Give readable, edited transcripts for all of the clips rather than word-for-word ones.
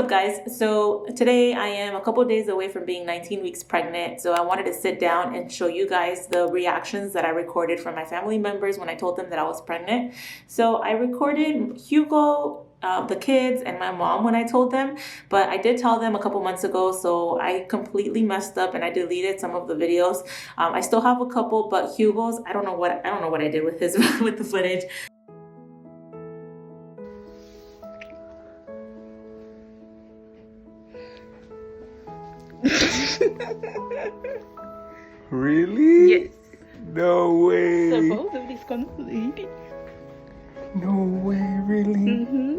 up, guys? So today I am a couple days away from being 19 weeks pregnant. So I wanted to sit down and show you guys the reactions that I recorded from my family members when I told them that I was pregnant. So I recorded Hugo, the kids, and my mom when I told them, but I did tell them a couple months ago, so I completely messed up and I deleted some of the videos. I still have a couple, but Hugo's, I don't know what I did with his with the footage. Really? Yes. No way. Supposedly it's completed. No way, really?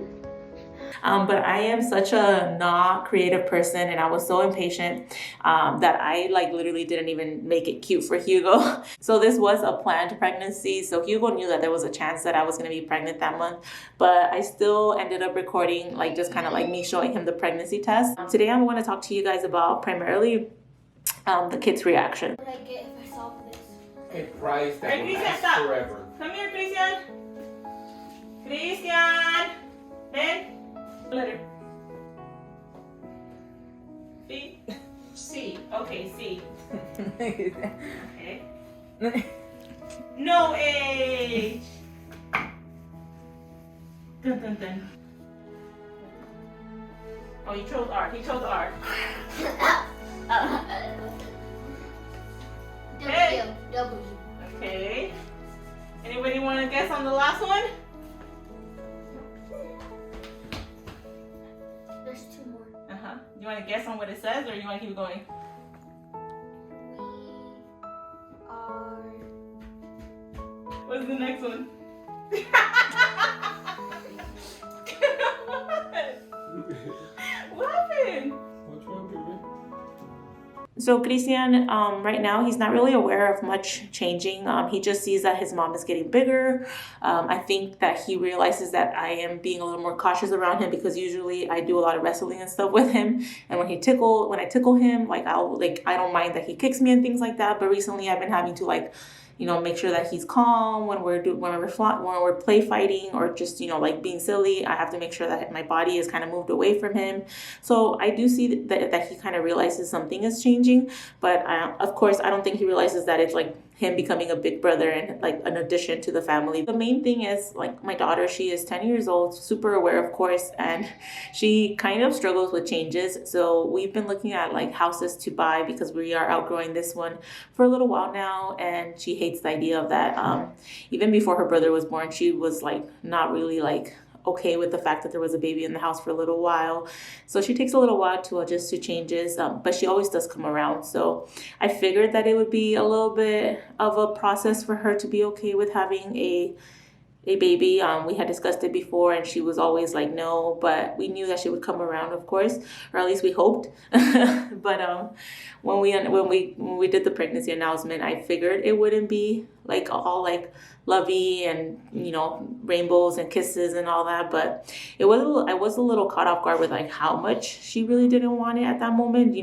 But I am such a not creative person, and I was so impatient that I literally didn't even make it cute for Hugo. So this was a planned pregnancy. So Hugo knew that there was a chance that I was going to be pregnant that month, but I still ended up recording just kind of me showing him the pregnancy test. Today I'm going to talk to you guys about primarily the kids' reaction. What would I get if I solve this? A prize that Hey, will Christian, last stop. forever. Come here, Christian. Christian. Ben. Letter. C. C. Okay, C. Okay. No H. Dun, dun, dun. Oh, you chose R. He chose R. Hey. W. Okay. Anybody want to guess on the last one? There's two more. Uh-huh. You want to guess on what it says, or you want to keep going? We are. What's the next one? What happened? What's wrong, baby? So Christian, right now, he's not really aware of much changing. He just sees that his mom is getting bigger. I think that he realizes that I am being a little more cautious around him because usually I do a lot of wrestling and stuff with him. And when I tickle him, I don't mind that he kicks me and things like that. But recently I've been having to make sure that he's calm when we're play fighting or just being silly. I have to make sure that my body is kind of moved away from him. So I do see that he kind of realizes something is changing, but of course I don't think he realizes that it's him becoming a big brother and an addition to the family. The main thing is my daughter, she is 10 years old, super aware of course, and she kind of struggles with changes. So we've been looking at houses to buy because we are outgrowing this one for a little while now, and she hates the idea of that. Even before her brother was born, she was not really okay with the fact that there was a baby in the house for a little while. So she takes a little while to adjust to changes, but she always does come around. So I figured that it would be a little bit of a process for her to be okay with having a baby. We had discussed it before and she was always no, but we knew that she would come around, of course, or at least we hoped. But when we did the pregnancy announcement, I figured it wouldn't be all lovey and rainbows and kisses and all that, but I was a little caught off guard with how much she really didn't want it at that moment.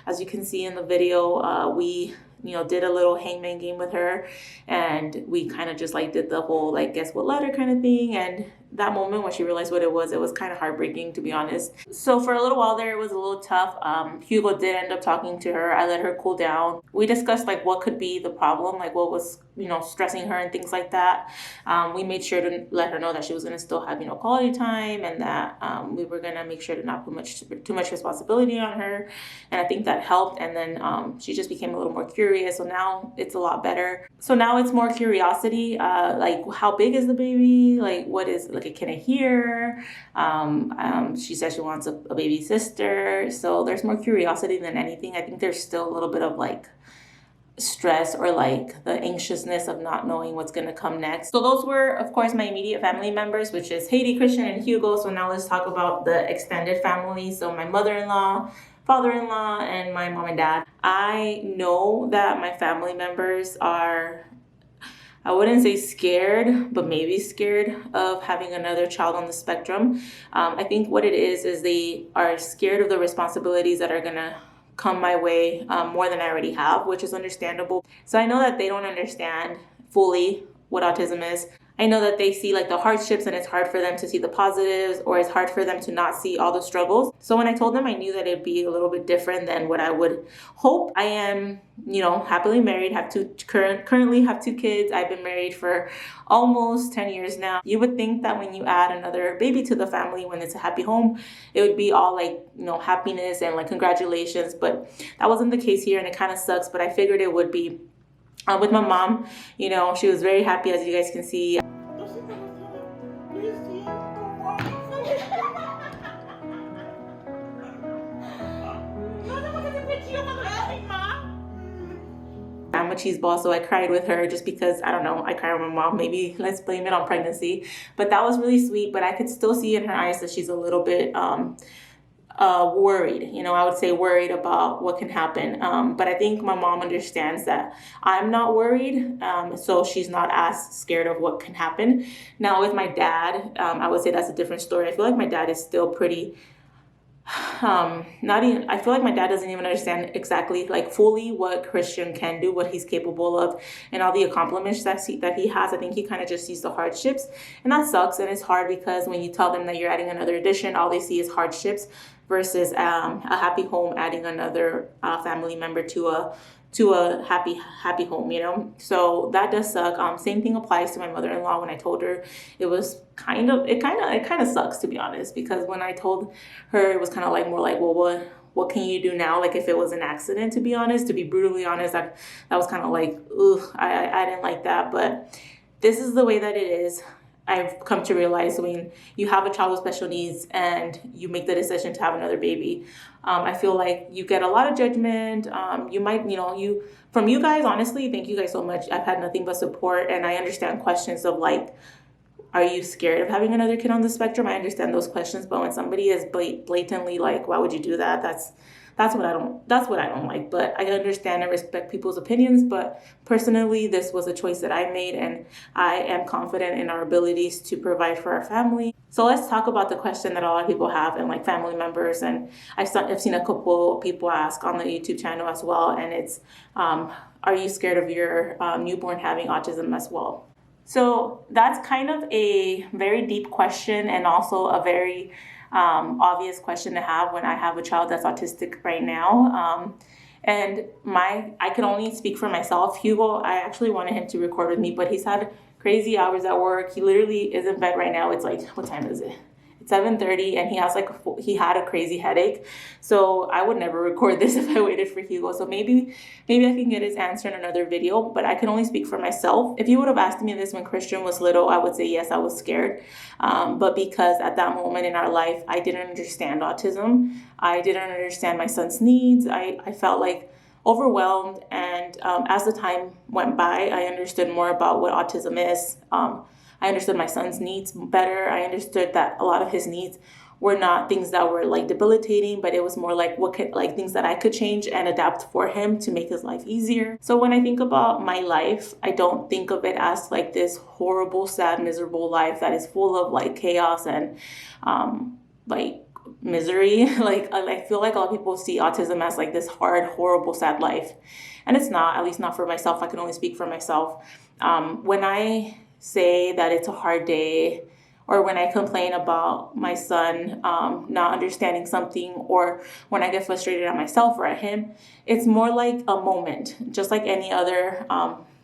As you can see in the video, we did a little hangman game with her, and we kind of just did the whole guess what letter kind of thing. And that moment when she realized what it was kind of heartbreaking, to be honest. So for a little while there, it was a little tough. Hugo did end up talking to her. I let her cool down. We discussed what could be the problem, what was stressing her and things like that. We made sure to let her know that she was going to still have quality time, and that we were going to make sure to not put too much responsibility on her. And I think that helped. And then she just became a little more curious. So now it's a lot better. So now it's more curiosity, how big is the baby, what is can I hear? She said she wants a baby sister. So there's more curiosity than anything. I think there's still a little bit of stress or the anxiousness of not knowing what's going to come next. So those were, of course, my immediate family members, which is Haiti, Christian, and Hugo. So now let's talk about the extended family. So my mother-in-law, father-in-law, and my mom and dad. I know that my family members are, I wouldn't say scared, but maybe scared of having another child on the spectrum. I think what it is they are scared of the responsibilities that are going to come my way more than I already have, which is understandable. So I know that they don't understand fully what autism is. I know that they see like the hardships and it's hard for them to see the positives, or it's hard for them to not see all the struggles. So when I told them, I knew that it'd be a little bit different than what I would hope. I am, happily married, currently have 2 kids. I've been married for almost 10 years now. You would think that when you add another baby to the family, when it's a happy home, it would be all like, happiness and like congratulations, but that wasn't the case here, and it kind of sucks, but I figured it would be. With my mom, she was very happy, as you guys can see. I'm a cheese ball, so I cried with her just because, I don't know, I cried with my mom. Maybe let's blame it on pregnancy. But that was really sweet, but I could still see in her eyes that she's a little bit worried. I would say worried about what can happen. But I think my mom understands that I'm not worried, so she's not as scared of what can happen. Now with my dad, I would say that's a different story. I feel like my dad is still pretty I feel like my dad doesn't even understand exactly like fully what Christian can do, what he's capable of, and all the accomplishments that he has. I think he kind of just sees the hardships, and that sucks. And it's hard because when you tell them that you're adding another addition, all they see is hardships versus a happy home adding another family member to a happy home, so that does suck. Same thing applies to my mother-in-law. When I told her, it kind of sucks, to be honest, because when I told her, it was kind of like more like, well, what can you do now? Like if it was an accident, to be honest, to be brutally honest, that was kind of like, ugh, I didn't like that, but this is the way that it is. I've come to realize when you have a child with special needs and you make the decision to have another baby, I feel like you get a lot of judgment. You might, from you guys, honestly, thank you guys so much. I've had nothing but support, and I understand questions of like, are you scared of having another kid on the spectrum? I understand those questions, but when somebody is blatantly like, why would you do that? That's what I don't like. But I understand and respect people's opinions. But personally, this was a choice that I made, and I am confident in our abilities to provide for our family. So let's talk about the question that a lot of people have, and like family members. And I've seen a couple people ask on the YouTube channel as well. And it's, are you scared of your newborn having autism as well? So that's kind of a very deep question, and also a very obvious question to have when I have a child that's autistic right now. And I can only speak for myself. Hugo, I actually wanted him to record with me, but he's had crazy hours at work. He literally is in bed right now. It's like, what time is it? It's 7:30, and he had a crazy headache. So I would never record this if I waited for Hugo. So maybe I can get his answer in another video, but I can only speak for myself. If you would have asked me this when Christian was little, I would say yes, I was scared. But because at that moment in our life, I didn't understand autism. I didn't understand my son's needs. I felt like overwhelmed. And as the time went by, I understood more about what autism is. I understood my son's needs better. I understood that a lot of his needs were not things that were like debilitating, but it was more like things that I could change and adapt for him to make his life easier. So when I think about my life, I don't think of it as like this horrible, sad, miserable life that is full of like chaos and like misery. Like I feel like a lot of people see autism as like this hard, horrible, sad life, and it's not. At least not for myself. I can only speak for myself. When I say that it's a hard day, or when I complain about my son not understanding something, or when I get frustrated at myself or at him, it's more like a moment, just like any other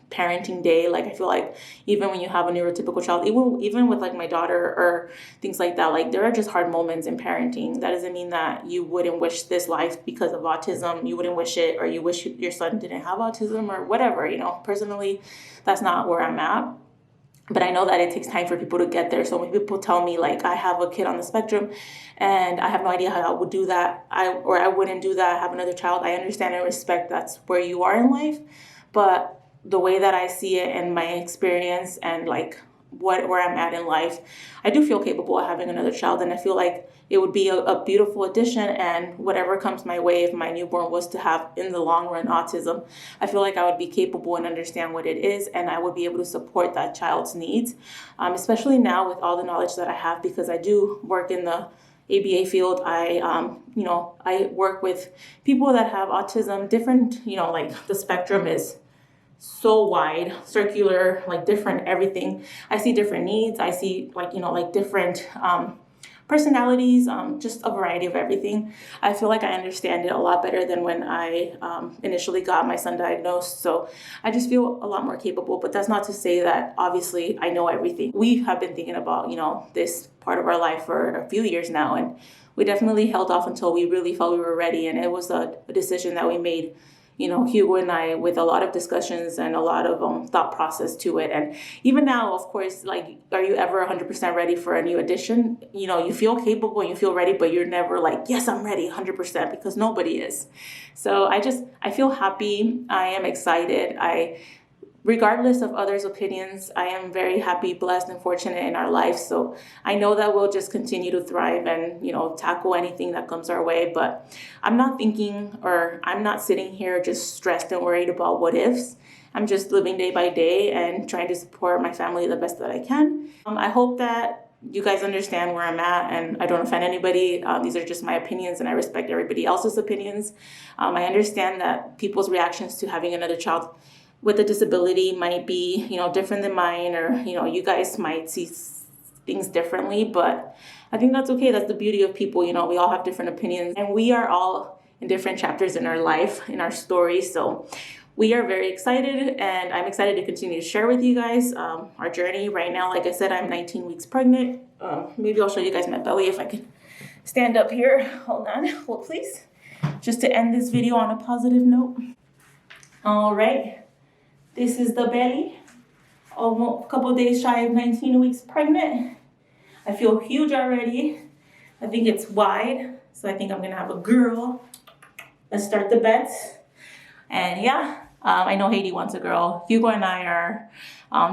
parenting day. Like I feel like even when you have a neurotypical child, even with like my daughter or things like that, like there are just hard moments in parenting. That doesn't mean that you wouldn't wish this life because of autism. You wouldn't wish it, or you wish your son didn't have autism or whatever. Personally, that's not where I'm at. But I know that it takes time for people to get there. So when people tell me like I have a kid on the spectrum and I have no idea how I would do that, I wouldn't do that, I have another child, I understand and respect that's where you are in life. But the way that I see it and my experience and like where I'm at in life, I do feel capable of having another child, and I feel like it would be a beautiful addition. And whatever comes my way, if my newborn was to have in the long run autism, I feel like I would be capable and understand what it is, and I would be able to support that child's needs, especially now with all the knowledge that I have, because I do work in the ABA field. I work with people that have autism, different, like the spectrum is so wide, circular, like different everything. I see different needs. I see like, like different personalities, just a variety of everything. I feel like I understand it a lot better than when I initially got my son diagnosed. So I just feel a lot more capable, but that's not to say that obviously I know everything. We have been thinking about, this part of our life for a few years now, and we definitely held off until we really felt we were ready. And it was a decision that we made, Hugo and I, with a lot of discussions and a lot of thought process to it. And even now, of course, like, are you ever 100% ready for a new addition? You feel capable and you feel ready, but you're never like, yes, I'm ready 100%, because nobody is. So I feel happy. I am excited. Regardless of others' opinions, I am very happy, blessed, and fortunate in our life. So I know that we'll just continue to thrive and, tackle anything that comes our way. But I'm not sitting here just stressed and worried about what ifs. I'm just living day by day and trying to support my family the best that I can. I hope that you guys understand where I'm at and I don't offend anybody. These are just my opinions and I respect everybody else's opinions. I understand that people's reactions to having another child with a disability might be, different than mine, or, you guys might see things differently, but I think that's okay. That's the beauty of people. We all have different opinions and we are all in different chapters in our life, in our story. So we are very excited and I'm excited to continue to share with you guys our journey. Right now, like I said, I'm 19 weeks pregnant. Maybe I'll show you guys my belly if I can stand up here. Hold please. Just to end this video on a positive note. All right. This is the belly, almost a couple of days shy of 19 weeks pregnant. I feel huge already. I think it's wide, so I think I'm gonna have a girl. Let's start the bets. And yeah, I know Haiti wants a girl. Hugo and I are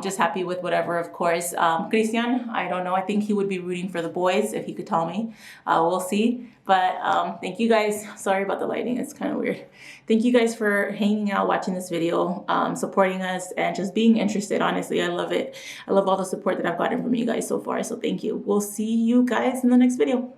just happy with whatever, of course. Christian, I don't know. I think he would be rooting for the boys if he could tell me. We'll see. But thank you guys. Sorry about the lighting. It's kind of weird. Thank you guys for hanging out, watching this video, supporting us, and just being interested. Honestly, I love it. I love all the support that I've gotten from you guys so far. So thank you. We'll see you guys in the next video.